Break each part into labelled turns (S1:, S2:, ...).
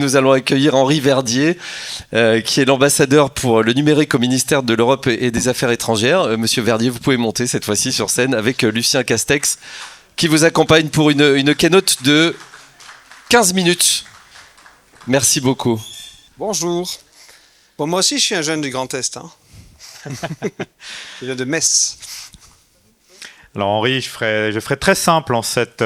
S1: Nous allons accueillir Henri Verdier, qui est l'ambassadeur pour le numérique au ministère de l'Europe et des Affaires étrangères. Monsieur Verdier, vous pouvez monter cette fois-ci sur scène avec Lucien Castex, qui vous accompagne pour une keynote de 15 minutes. Merci beaucoup.
S2: Bonjour. Bon, moi aussi, je suis un jeune du Grand Est. Je viens de Metz.
S3: Alors Henri, je ferai très simple en cette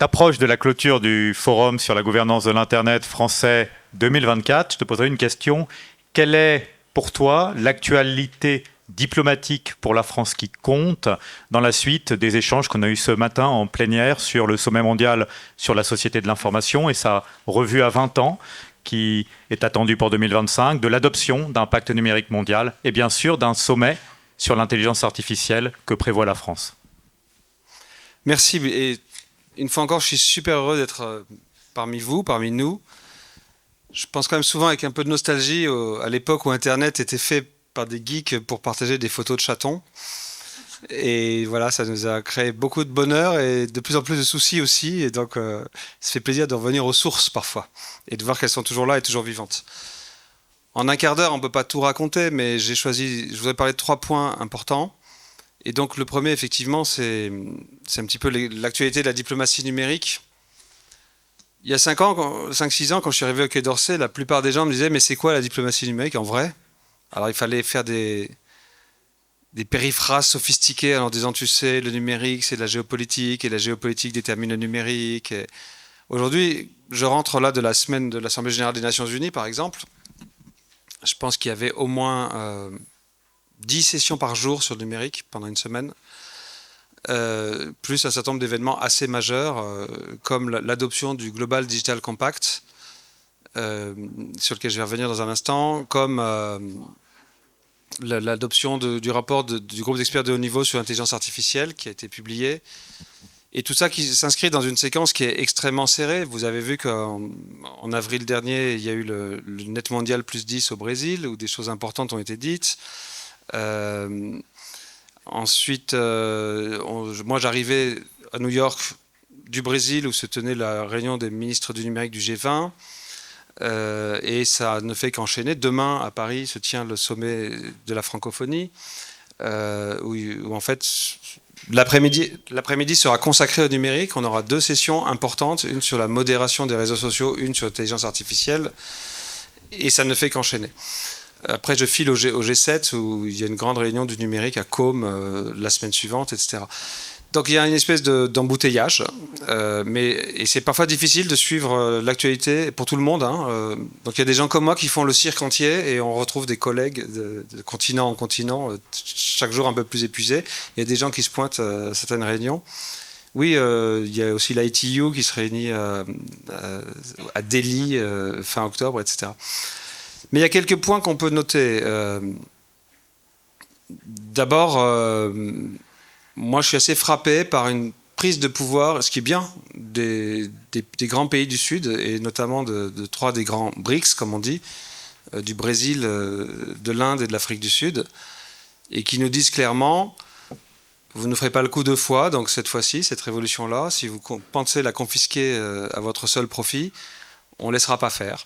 S3: approche de la clôture du forum sur la gouvernance de l'Internet français 2024. Je te poserai une question. Quelle est pour toi l'actualité diplomatique pour la France qui compte dans la suite des échanges qu'on a eus ce matin en plénière sur le sommet mondial sur la société de l'information et sa revue à 20 ans qui est attendue pour 2025, de l'adoption d'un pacte numérique mondial et bien sûr d'un sommet sur l'intelligence artificielle que prévoit la France.
S2: Merci. Et une fois encore, je suis super heureux d'être parmi vous, parmi nous. Je pense quand même souvent avec un peu de nostalgie à l'époque où Internet était fait par des geeks pour partager des photos de chatons. Et voilà, ça nous a créé beaucoup de bonheur et de plus en plus de soucis aussi. Et donc, ça fait plaisir de revenir aux sources parfois et de voir qu'elles sont toujours là et toujours vivantes. En un quart d'heure, on ne peut pas tout raconter, mais je voudrais parler de 3 points importants. Et donc le premier, effectivement, c'est un petit peu l'actualité de la diplomatie numérique. Il y a 5-6 ans, quand je suis arrivé au Quai d'Orsay, la plupart des gens me disaient « Mais c'est quoi la diplomatie numérique en vrai ?» Alors il fallait faire des périphrases sophistiquées en disant « Tu sais, le numérique, c'est de la géopolitique, et la géopolitique détermine le numérique. » Aujourd'hui, je rentre là de la semaine de l'Assemblée générale des Nations Unies, par exemple. Je pense qu'il y avait au moins 10 sessions par jour sur le numérique pendant une semaine, plus un certain nombre d'événements assez majeurs, comme l'adoption du Global Digital Compact, sur lequel je vais revenir dans un instant, comme l'adoption du rapport du groupe d'experts de haut niveau sur l'intelligence artificielle qui a été publié. Et tout ça qui s'inscrit dans une séquence qui est extrêmement serrée. Vous avez vu qu'en avril dernier, il y a eu le Net Mondial plus 10 au Brésil, où des choses importantes ont été dites. Ensuite, moi j'arrivais à New York du Brésil, où se tenait la réunion des ministres du numérique du G20. Et ça ne fait qu'enchaîner. Demain, à Paris, se tient le sommet de la francophonie, où en fait... L'après-midi sera consacré au numérique. On aura 2 sessions importantes, une sur la modération des réseaux sociaux, une sur l'intelligence artificielle. Et ça ne fait qu'enchaîner. Après, je file au G7, où il y a une grande réunion du numérique à Côme la semaine suivante, etc. Donc il y a une espèce d'embouteillage. Et c'est parfois difficile de suivre l'actualité pour tout le monde. Donc il y a des gens comme moi qui font le cirque entier et on retrouve des collègues de continent en continent, chaque jour un peu plus épuisés. Il y a des gens qui se pointent à certaines réunions. Oui, il y a aussi l'ITU qui se réunit à Delhi fin octobre, etc. Mais il y a quelques points qu'on peut noter. D'abord, moi je suis assez frappé par une prise de pouvoir, ce qui est bien, des grands pays du Sud, et notamment de 3 des grands BRICS, comme on dit, du Brésil, de l'Inde et de l'Afrique du Sud, et qui nous disent clairement, vous ne ferez pas le coup 2 fois, donc cette fois-ci, cette révolution-là, si vous pensez la confisquer à votre seul profit, on ne laissera pas faire.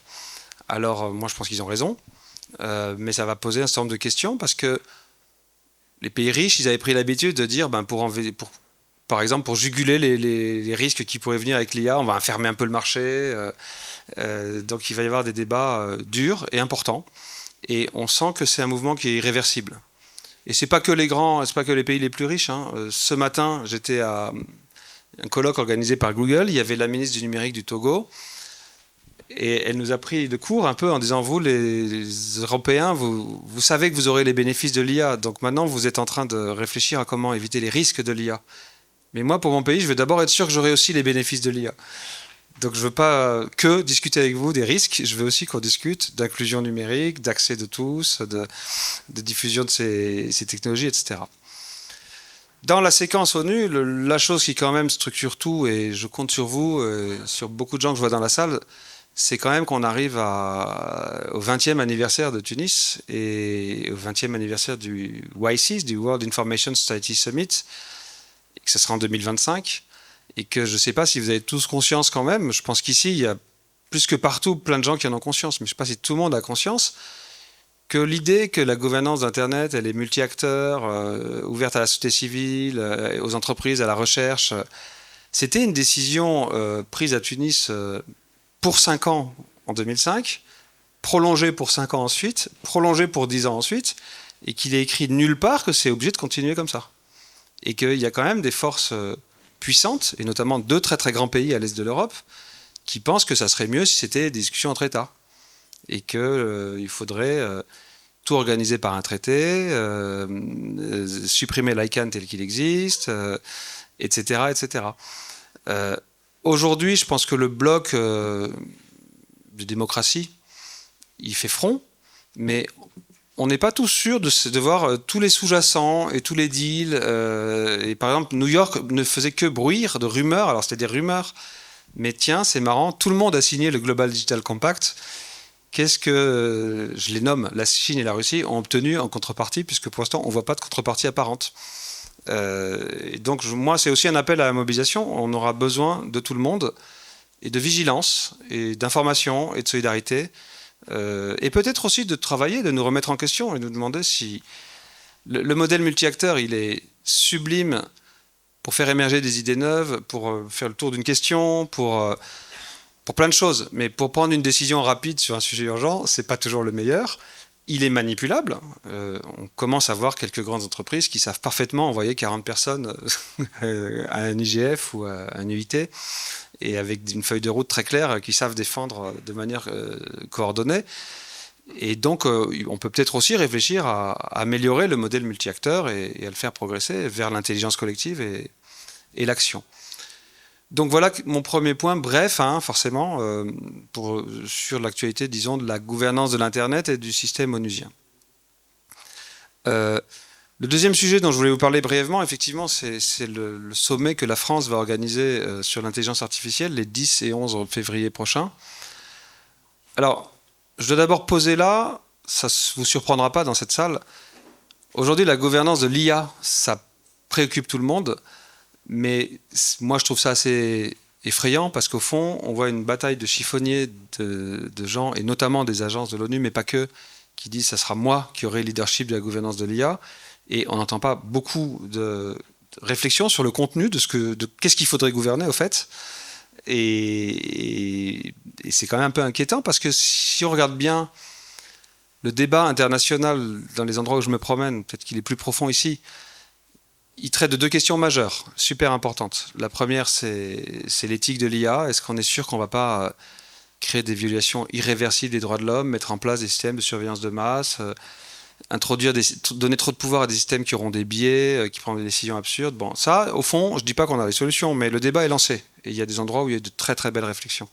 S2: Alors moi je pense qu'ils ont raison, mais ça va poser un certain nombre de questions, parce que les pays riches, ils avaient pris l'habitude de dire, par exemple, pour juguler les risques qui pourraient venir avec l'IA, on va fermer un peu le marché. Donc il va y avoir des débats durs et importants. Et on sent que c'est un mouvement qui est irréversible. Et c'est pas que c'est pas que les pays les plus riches. Ce matin, j'étais à un colloque organisé par Google. Il y avait la ministre du numérique du Togo. Et elle nous a pris de court un peu en disant, vous les Européens, vous savez que vous aurez les bénéfices de l'IA, donc maintenant vous êtes en train de réfléchir à comment éviter les risques de l'IA. Mais moi, pour mon pays, je veux d'abord être sûr que j'aurai aussi les bénéfices de l'IA. Donc je ne veux pas que discuter avec vous des risques, je veux aussi qu'on discute d'inclusion numérique, d'accès de tous, de diffusion de ces technologies, etc. Dans la séquence ONU, la chose qui quand même structure tout, et je compte sur vous, sur beaucoup de gens que je vois dans la salle, c'est quand même qu'on arrive au 20e anniversaire de Tunis et au 20e anniversaire du WISES, du World Information Society Summit, et que ce sera en 2025. Et que je ne sais pas si vous avez tous conscience quand même, je pense qu'ici, il y a plus que partout, plein de gens qui en ont conscience, mais je ne sais pas si tout le monde a conscience, que l'idée que la gouvernance d'Internet, elle est multi-acteurs, ouverte à la société civile, aux entreprises, à la recherche, c'était une décision prise à Tunis pour 5 ans en 2005, prolongée pour 5 ans ensuite, prolongée pour 10 ans ensuite, et qu'il est écrit nulle part que c'est obligé de continuer comme ça. Et qu'il y a quand même des forces puissantes, et notamment 2 très très grands pays à l'est de l'Europe, qui pensent que ça serait mieux si c'était des discussions entre États. Et qu'il faudrait tout organiser par un traité, supprimer l'ICANN tel qu'il existe, etc. etc. Aujourd'hui, je pense que le bloc de démocratie, il fait front, mais on n'est pas tous sûrs de voir tous les sous-jacents et tous les deals. Et par exemple, New York ne faisait que bruire de rumeurs, alors c'était des rumeurs, mais tiens, c'est marrant, tout le monde a signé le Global Digital Compact. Qu'est-ce que, je les nomme, la Chine et la Russie ont obtenu en contrepartie, puisque pour l'instant, on ne voit pas de contrepartie apparente. Et donc, moi, c'est aussi un appel à la mobilisation. On aura besoin de tout le monde, et de vigilance, et d'information, et de solidarité, et peut-être aussi de travailler, de nous remettre en question, et de nous demander si le modèle multi-acteur, il est sublime pour faire émerger des idées neuves, pour faire le tour d'une question, pour plein de choses. Mais pour prendre une décision rapide sur un sujet urgent, c'est pas toujours le meilleur. Il est manipulable. On commence à voir quelques grandes entreprises qui savent parfaitement envoyer 40 personnes à un IGF ou à un UIT, et avec une feuille de route très claire, qui savent défendre de manière coordonnée. Et donc, on peut peut-être aussi réfléchir à améliorer le modèle multi-acteur et à le faire progresser vers l'intelligence collective et l'action. Donc voilà mon premier point, bref, forcément, sur l'actualité, disons, de la gouvernance de l'Internet et du système onusien. Le deuxième sujet dont je voulais vous parler brièvement, effectivement, c'est le sommet que la France va organiser sur l'intelligence artificielle les 10 et 11 février prochains. Alors, je dois d'abord poser là, ça ne vous surprendra pas dans cette salle, aujourd'hui la gouvernance de l'IA, ça préoccupe tout le monde. Mais moi, je trouve ça assez effrayant parce qu'au fond, on voit une bataille de chiffonniers de gens, et notamment des agences de l'ONU, mais pas que, qui disent que ça sera moi qui aurai le leadership de la gouvernance de l'IA. Et on n'entend pas beaucoup de réflexion sur le contenu de qu'est-ce qu'il faudrait gouverner, au fait. Et c'est quand même un peu inquiétant parce que si on regarde bien le débat international dans les endroits où je me promène, peut-être qu'il est plus profond ici, il traite de 2 questions majeures, super importantes. La première, c'est l'éthique de l'IA. Est-ce qu'on est sûr qu'on ne va pas créer des violations irréversibles des droits de l'homme, mettre en place des systèmes de surveillance de masse, donner trop de pouvoir à des systèmes qui auront des biais, qui prennent des décisions absurdes. Bon, ça, au fond, je ne dis pas qu'on a les solutions, mais le débat est lancé. Et il y a des endroits où il y a de très très belles réflexions.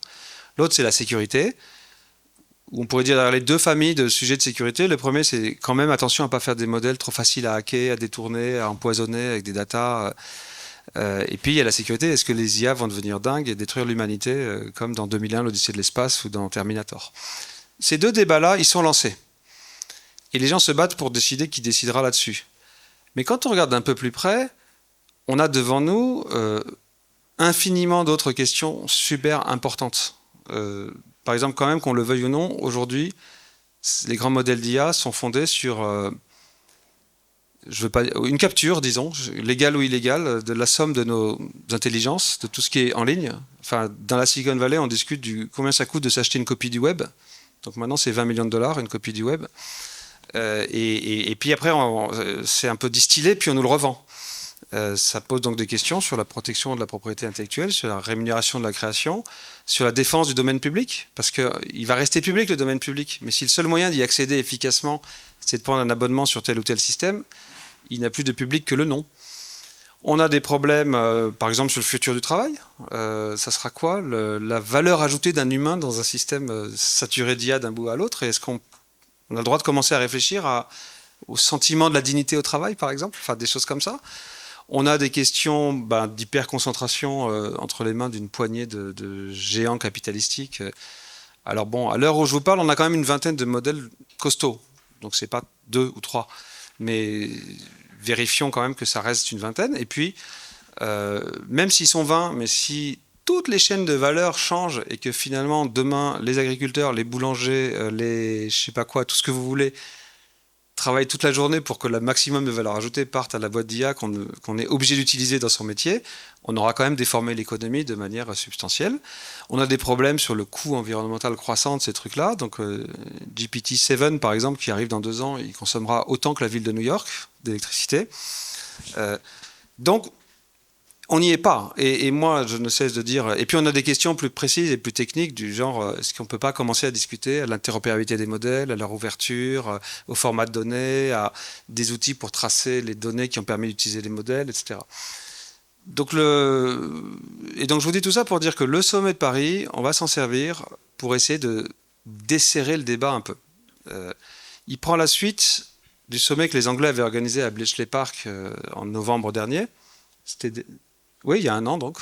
S2: L'autre, c'est la sécurité, où on pourrait dire les 2 familles de sujets de sécurité. Le premier, c'est quand même attention à ne pas faire des modèles trop faciles à hacker, à détourner, à empoisonner avec des datas. Et puis, il y a la sécurité. Est-ce que les IA vont devenir dingues et détruire l'humanité, comme dans 2001, l'Odyssée de l'espace, ou dans Terminator? Ces 2 débats-là, ils sont lancés. Et les gens se battent pour décider qui décidera là-dessus. Mais quand on regarde d'un peu plus près, on a devant nous infiniment d'autres questions super importantes. Par exemple, quand même, qu'on le veuille ou non, aujourd'hui, les grands modèles d'IA sont fondés sur une capture, disons, légale ou illégale, de la somme de nos intelligences, de tout ce qui est en ligne. Enfin, dans la Silicon Valley, on discute combien ça coûte de s'acheter une copie du web. Donc maintenant, c'est 20 millions de dollars, une copie du web. Et puis après, c'est un peu distillé, puis on nous le revend. Ça pose donc des questions sur la protection de la propriété intellectuelle, sur la rémunération de la création, sur la défense du domaine public, parce qu'il va rester public, le domaine public. Mais si le seul moyen d'y accéder efficacement, c'est de prendre un abonnement sur tel ou tel système, il n'a plus de public que le nom. On a des problèmes, par exemple, sur le futur du travail. Ça sera quoi la valeur ajoutée d'un humain dans un système saturé d'IA d'un bout à l'autre? Et est-ce qu'on a le droit de commencer à réfléchir au sentiment de la dignité au travail, par exemple? Enfin, des choses comme ça. On a des questions d'hyperconcentration entre les mains d'une poignée de géants capitalistiques. Alors bon, à l'heure où je vous parle, on a quand même une vingtaine de modèles costauds. Donc c'est pas 2 ou 3. Mais vérifions quand même que ça reste une vingtaine. Et puis, même s'ils sont 20, mais si toutes les chaînes de valeur changent et que finalement, demain, les agriculteurs, les boulangers, les je sais pas quoi, tout ce que vous voulez, travaillent toute la journée pour que le maximum de valeur ajoutée parte à la boîte d'IA qu'on est obligé d'utiliser dans son métier, on aura quand même déformé l'économie de manière substantielle. On a des problèmes sur le coût environnemental croissant de ces trucs-là. Donc GPT-7, par exemple, qui arrive dans 2 ans, il consommera autant que la ville de New York d'électricité. Donc, on n'y est pas. Et moi, je ne cesse de dire... Et puis, on a des questions plus précises et plus techniques du genre, est-ce qu'on ne peut pas commencer à discuter à l'interopérabilité des modèles, à leur ouverture, au format de données, à des outils pour tracer les données qui ont permis d'utiliser les modèles, etc. Donc, je vous dis tout ça pour dire que le sommet de Paris, on va s'en servir pour essayer de desserrer le débat un peu. Il prend la suite du sommet que les Anglais avaient organisé à Bletchley Park en novembre dernier. Oui, il y a 1 an donc,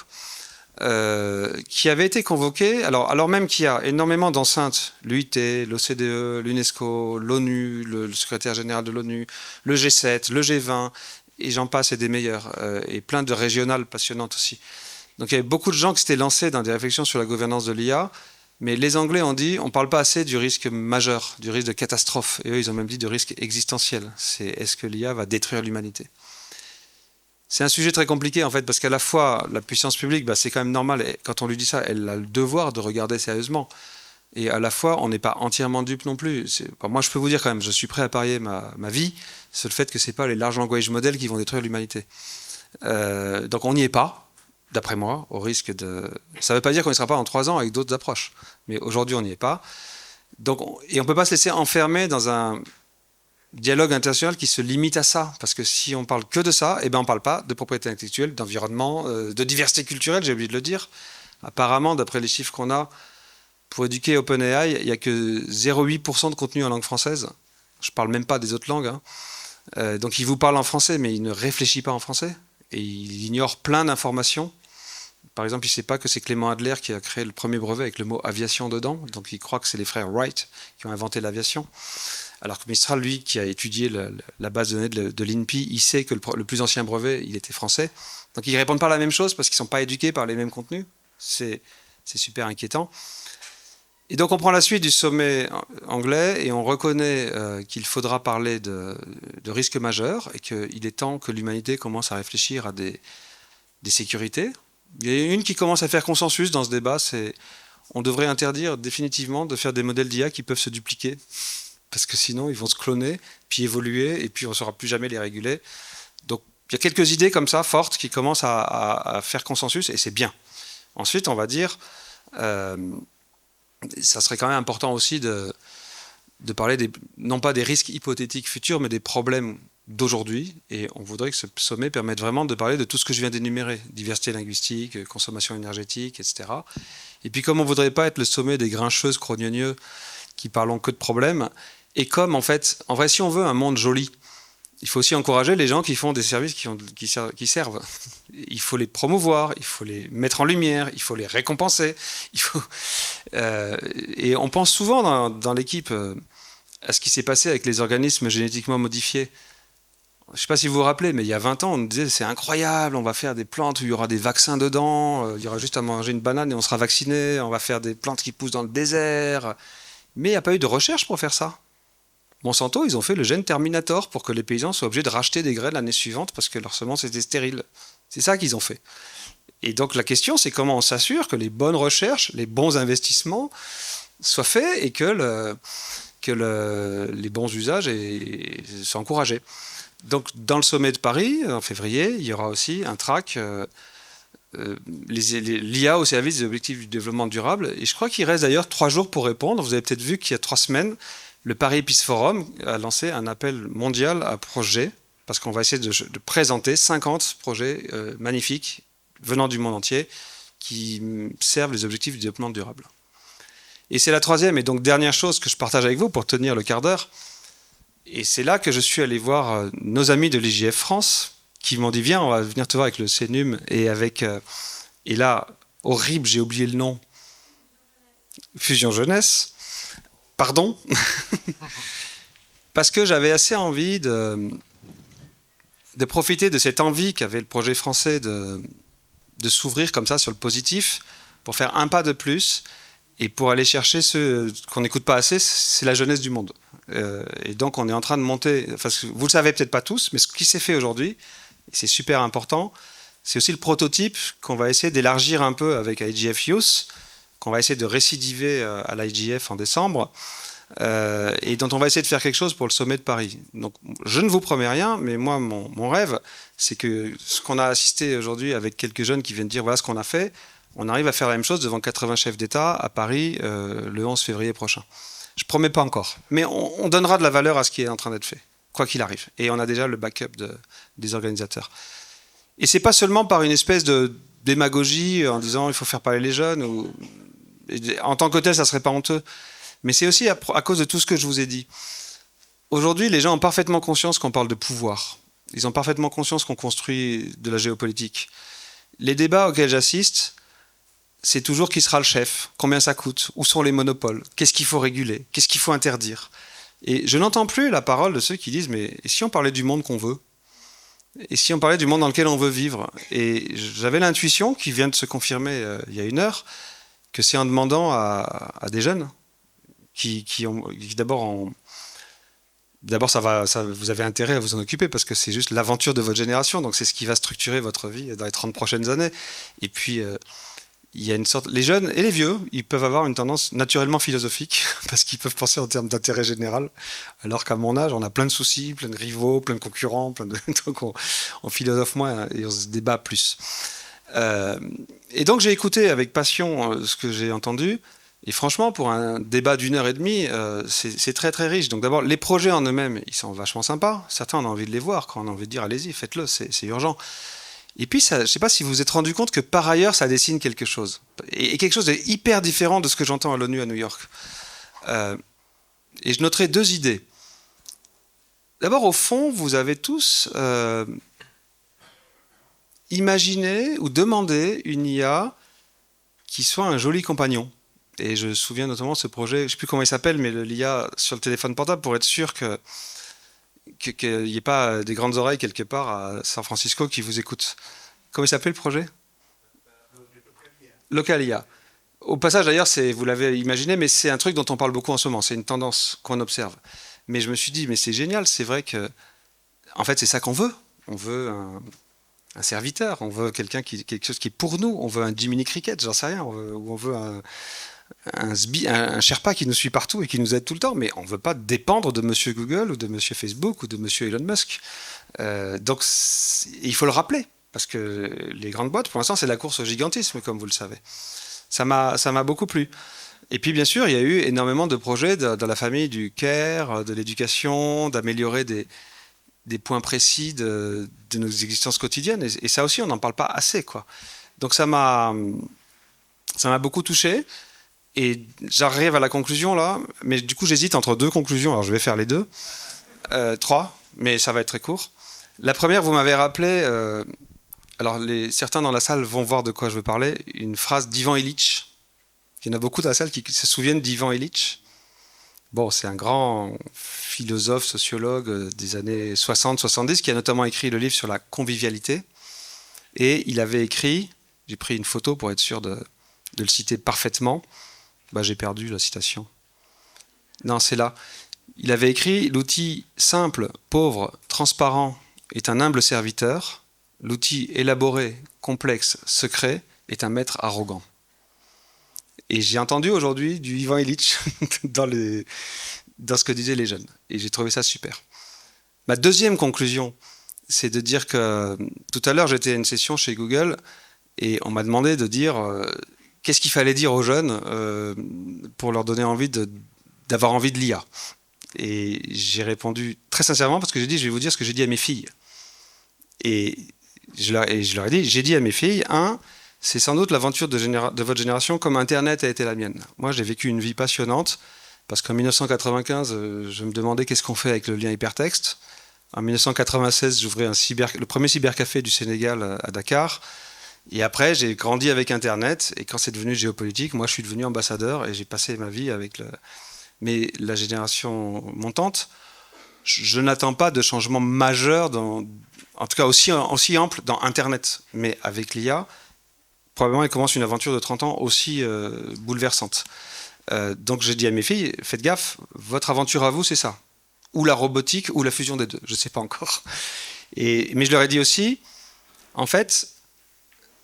S2: qui avait été convoqué, alors même qu'il y a énormément d'enceintes, l'UIT, l'OCDE, l'UNESCO, l'ONU, le secrétaire général de l'ONU, le G7, le G20, et j'en passe et des meilleurs, et plein de régionales passionnantes aussi. Donc il y avait beaucoup de gens qui s'étaient lancés dans des réflexions sur la gouvernance de l'IA, mais les Anglais ont dit, on ne parle pas assez du risque majeur, du risque de catastrophe, et eux ils ont même dit du risque existentiel, c'est est-ce que l'IA va détruire l'humanité ? C'est un sujet très compliqué en fait, parce qu'à la fois, la puissance publique, c'est quand même normal, et quand on lui dit ça, elle a le devoir de regarder sérieusement. Et à la fois, on n'est pas entièrement dupe non plus. Moi, je peux vous dire quand même, je suis prêt à parier ma vie sur le fait que ce n'est pas les large language models qui vont détruire l'humanité. Donc on n'y est pas, d'après moi, au risque de... Ça ne veut pas dire qu'on n'y sera pas en 3 ans avec d'autres approches, mais aujourd'hui, on n'y est pas. Donc, et on ne peut pas se laisser enfermer dans un dialogue international qui se limite à ça, parce que si on parle que de ça, on ne parle pas de propriété intellectuelle, d'environnement, de diversité culturelle, j'ai oublié de le dire. Apparemment, d'après les chiffres qu'on a, pour éduquer OpenAI, il n'y a que 0,8% de contenu en langue française. Je ne parle même pas des autres langues. Donc il vous parle en français, mais il ne réfléchit pas en français, et il ignore plein d'informations. Par exemple, il ne sait pas que c'est Clément Adler qui a créé le premier brevet avec le mot aviation dedans, donc il croit que c'est les frères Wright qui ont inventé l'aviation. Alors que Mistral, lui, qui a étudié la base de données de l'INPI, il sait que le plus ancien brevet, il était français. Donc ils ne répondent pas la même chose parce qu'ils ne sont pas éduqués par les mêmes contenus. C'est super inquiétant. Et donc on prend la suite du sommet anglais et on reconnaît qu'il faudra parler de risques majeurs et qu'il est temps que l'humanité commence à réfléchir à des sécurités. Il y a une qui commence à faire consensus dans ce débat, c'est on devrait interdire définitivement de faire des modèles d'IA qui peuvent se dupliquer. Parce que sinon, ils vont se cloner, puis évoluer, et puis on ne saura plus jamais les réguler. Donc, il y a quelques idées comme ça, fortes, qui commencent à faire consensus, et c'est bien. Ensuite, on va dire, ça serait quand même important aussi de parler, non pas des risques hypothétiques futurs, mais des problèmes d'aujourd'hui, et on voudrait que ce sommet permette vraiment de parler de tout ce que je viens d'énumérer, diversité linguistique, consommation énergétique, etc. Et puis, comme on ne voudrait pas être le sommet des grincheuses crognonieux qui parlons que de problèmes, et comme en vrai, si on veut un monde joli, il faut aussi encourager les gens qui font des services qui servent. Il faut les promouvoir, il faut les mettre en lumière, il faut les récompenser. Et on pense souvent dans l'équipe à ce qui s'est passé avec les organismes génétiquement modifiés. Je ne sais pas si vous vous rappelez, mais il y a 20 ans, on disait c'est incroyable, on va faire des plantes où il y aura des vaccins dedans, il y aura juste à manger une banane et on sera vacciné, on va faire des plantes qui poussent dans le désert. Mais il n'y a pas eu de recherche pour faire ça. Monsanto, ils ont fait le gène Terminator pour que les paysans soient obligés de racheter des graines l'année suivante parce que leurs semences étaient stériles. C'est ça qu'ils ont fait. Et donc la question, c'est comment on s'assure que les bonnes recherches, les bons investissements soient faits et que les bons usages soient encouragés. Donc dans le sommet de Paris, en février, il y aura aussi un track l'IA au service des objectifs du développement durable. Et je crois qu'il reste d'ailleurs 3 jours pour répondre. Vous avez peut-être vu qu'il y a 3 semaines, le Paris Peace Forum a lancé un appel mondial à projets, parce qu'on va essayer de présenter 50 projets magnifiques venant du monde entier qui servent les objectifs du développement durable. Et c'est la 3e et donc dernière chose que je partage avec vous pour tenir le quart d'heure. Et c'est là que je suis allé voir nos amis de l'IGF France qui m'ont dit viens, on va venir te voir avec le CNUM et avec... et là, horrible, j'ai oublié le nom. Fusion Jeunesse. Pardon. Parce que j'avais assez envie de profiter de cette envie qu'avait le projet français de s'ouvrir comme ça sur le positif pour faire un pas de plus et pour aller chercher ceux qu'on n'écoute pas assez, c'est la jeunesse du monde. Et donc on est en train de monter, parce que vous le savez peut-être pas tous, mais ce qui s'est fait aujourd'hui, et c'est super important, c'est aussi le prototype qu'on va essayer d'élargir un peu avec IGF Youth, qu'on va essayer de récidiver à l'IGF en décembre, et dont on va essayer de faire quelque chose pour le sommet de Paris. Donc je ne vous promets rien, mais moi mon rêve, c'est que ce qu'on a assisté aujourd'hui avec quelques jeunes qui viennent dire voilà ce qu'on a fait, on arrive à faire la même chose devant 80 chefs d'État à Paris le 11 février prochain. Je ne promets pas encore, mais on donnera de la valeur à ce qui est en train d'être fait, quoi qu'il arrive. Et on a déjà le backup des organisateurs. Et ce n'est pas seulement par une espèce de démagogie en disant il faut faire parler les jeunes, en tant que tel, ça ne serait pas honteux, mais c'est aussi à cause de tout ce que je vous ai dit. Aujourd'hui, les gens ont parfaitement conscience qu'on parle de pouvoir. Ils ont parfaitement conscience qu'on construit de la géopolitique. Les débats auxquels j'assiste, c'est toujours qui sera le chef, combien ça coûte, où sont les monopoles, qu'est-ce qu'il faut réguler, qu'est-ce qu'il faut interdire. Et je n'entends plus la parole de ceux qui disent mais et si on parlait du monde qu'on veut ? Et si on parlait du monde dans lequel on veut vivre ? Et j'avais l'intuition, qui vient de se confirmer il y a une heure, que c'est en demandant à des jeunes qui d'abord vous avez intérêt à vous en occuper parce que c'est juste l'aventure de votre génération, donc c'est ce qui va structurer votre vie dans les 30 prochaines années. Et puis il y a une sorte, les jeunes et les vieux, ils peuvent avoir une tendance naturellement philosophique parce qu'ils peuvent penser en termes d'intérêt général, alors qu'à mon âge, on a plein de soucis, plein de rivaux, plein de concurrents, donc on philosophe moins et on se débat plus. Et donc j'ai écouté avec passion ce que j'ai entendu. Et franchement, pour un débat d'1h30, c'est très très riche. Donc d'abord, les projets en eux-mêmes, ils sont vachement sympas. Certains, on a envie de les voir, quand on a envie de dire allez-y, faites-le, c'est urgent. Et puis, ça, je ne sais pas si vous vous êtes rendu compte que par ailleurs, ça dessine quelque chose. Et quelque chose de hyper différent de ce que j'entends à l'ONU à New York. Et je noterai deux idées. D'abord, au fond, vous avez tous imaginé ou demandé une IA qui soit un joli compagnon. Et je me souviens notamment de ce projet, je ne sais plus comment il s'appelle, mais l'IA sur le téléphone portable pour être sûr qu'il n'y ait pas des grandes oreilles quelque part à San Francisco qui vous écoutent. Comment il s'appelle le projet ? Local IA. Au passage d'ailleurs, vous l'avez imaginé, mais c'est un truc dont on parle beaucoup en ce moment, c'est une tendance qu'on observe. Mais je me suis dit, mais c'est génial, c'est vrai que, en fait, c'est ça qu'on veut. On veut un serviteur, on veut quelque chose qui est pour nous, on veut un Jiminy Cricket, j'en sais rien, on veut un Sherpa qui nous suit partout et qui nous aide tout le temps, mais on ne veut pas dépendre de Monsieur Google ou de Monsieur Facebook ou de Monsieur Elon Musk. Donc il faut le rappeler, parce que les grandes boîtes, pour l'instant, c'est la course au gigantisme, comme vous le savez. Ça m'a beaucoup plu. Et puis bien sûr, il y a eu énormément de projets dans la famille du care, de l'éducation, d'améliorer des points précis de nos existences quotidiennes. Et ça aussi, on n'en parle pas assez, quoi. Donc ça m'a beaucoup touché. Et j'arrive à la conclusion là, mais du coup j'hésite entre deux conclusions, alors je vais faire les deux. Trois, mais ça va être très court. La première, vous m'avez rappelé, alors certains dans la salle vont voir de quoi je veux parler, une phrase d'Ivan Illich. Il y en a beaucoup dans la salle qui se souviennent d'Ivan Illich. Bon, c'est un grand philosophe, sociologue des années 60-70 qui a notamment écrit le livre sur la convivialité. Et il avait écrit, j'ai pris une photo pour être sûr de le citer parfaitement. J'ai perdu la citation. Non, c'est là. Il avait écrit « L'outil simple, pauvre, transparent est un humble serviteur. L'outil élaboré, complexe, secret est un maître arrogant. » Et j'ai entendu aujourd'hui du Ivan Illich dans ce que disaient les jeunes. Et j'ai trouvé ça super. Ma deuxième conclusion, c'est de dire que tout à l'heure, j'étais à une session chez Google et on m'a demandé de dire... qu'est-ce qu'il fallait dire aux jeunes pour leur donner envie d'avoir envie de l'IA ? Et j'ai répondu très sincèrement parce que j'ai dit, je vais vous dire ce que j'ai dit à mes filles. Et je leur ai dit, j'ai dit à mes filles, c'est sans doute l'aventure de votre génération comme Internet a été la mienne. Moi, j'ai vécu une vie passionnante parce qu'en 1995, je me demandais qu'est-ce qu'on fait avec le lien hypertexte. En 1996, j'ouvrais le premier cybercafé du Sénégal à Dakar. Et après, j'ai grandi avec Internet, et quand c'est devenu géopolitique, moi, je suis devenu ambassadeur, et j'ai passé ma vie avec Mais la génération montante, je n'attends pas de changement majeur, en tout cas aussi ample dans Internet. Mais avec l'IA, probablement elle commence une aventure de 30 ans aussi bouleversante. Donc j'ai dit à mes filles, faites gaffe, votre aventure à vous, c'est ça. Ou la robotique, ou la fusion des deux, je ne sais pas encore. Mais je leur ai dit aussi, en fait,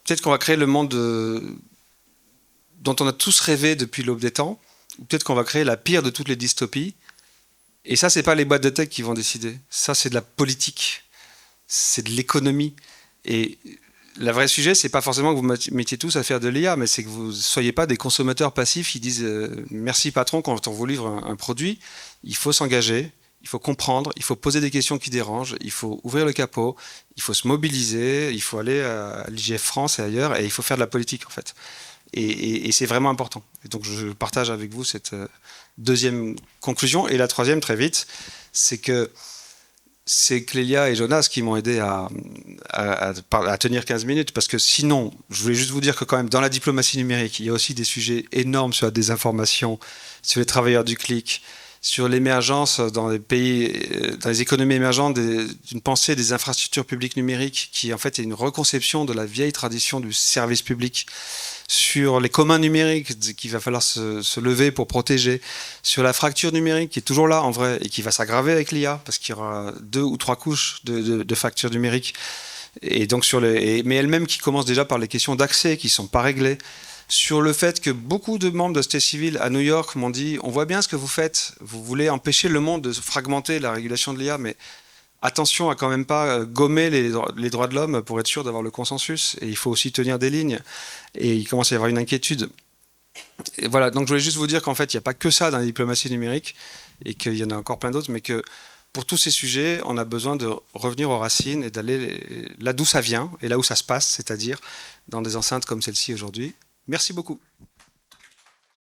S2: peut-être qu'on va créer le monde dont on a tous rêvé depuis l'aube des temps, ou peut-être qu'on va créer la pire de toutes les dystopies. Et ça, c'est pas les boîtes de tech qui vont décider. Ça, c'est de la politique, c'est de l'économie. Et le vrai sujet, c'est pas forcément que vous mettiez tous à faire de l'IA, mais c'est que vous ne soyez pas des consommateurs passifs qui disent merci patron quand on vous livre un produit. Il faut s'engager, il faut comprendre, il faut poser des questions qui dérangent, il faut ouvrir le capot, il faut se mobiliser, il faut aller à l'IGF France et ailleurs, et il faut faire de la politique en fait. Et c'est vraiment important. Et donc je partage avec vous cette deuxième conclusion. Et la troisième, très vite, c'est que c'est Clélia et Jonas qui m'ont aidé à tenir 15 minutes, parce que sinon, je voulais juste vous dire que quand même, dans la diplomatie numérique, il y a aussi des sujets énormes sur la désinformation, sur les travailleurs du clic, sur l'émergence dans les pays, dans les économies émergentes, d'une pensée des infrastructures publiques numériques, qui en fait est une reconception de la vieille tradition du service public, sur les communs numériques qu'il va falloir se lever pour protéger, sur la fracture numérique qui est toujours là en vrai et qui va s'aggraver avec l'IA parce qu'il y aura 2 ou 3 couches de fracture numérique, et donc mais elle-même qui commence déjà par les questions d'accès qui ne sont pas réglées, sur le fait que beaucoup de membres de société civile à New York m'ont dit on voit bien ce que vous faites, vous voulez empêcher le monde de fragmenter la régulation de l'IA, mais attention à quand même pas gommer les droits de l'homme pour être sûr d'avoir le consensus. Et il faut aussi tenir des lignes. Et il commence à y avoir une inquiétude. Et voilà, donc je voulais juste vous dire qu'en fait, il n'y a pas que ça dans la diplomatie numérique, et qu'il y en a encore plein d'autres, mais que pour tous ces sujets, on a besoin de revenir aux racines et d'aller là d'où ça vient et là où ça se passe, c'est-à-dire dans des enceintes comme celle-ci aujourd'hui. Merci beaucoup.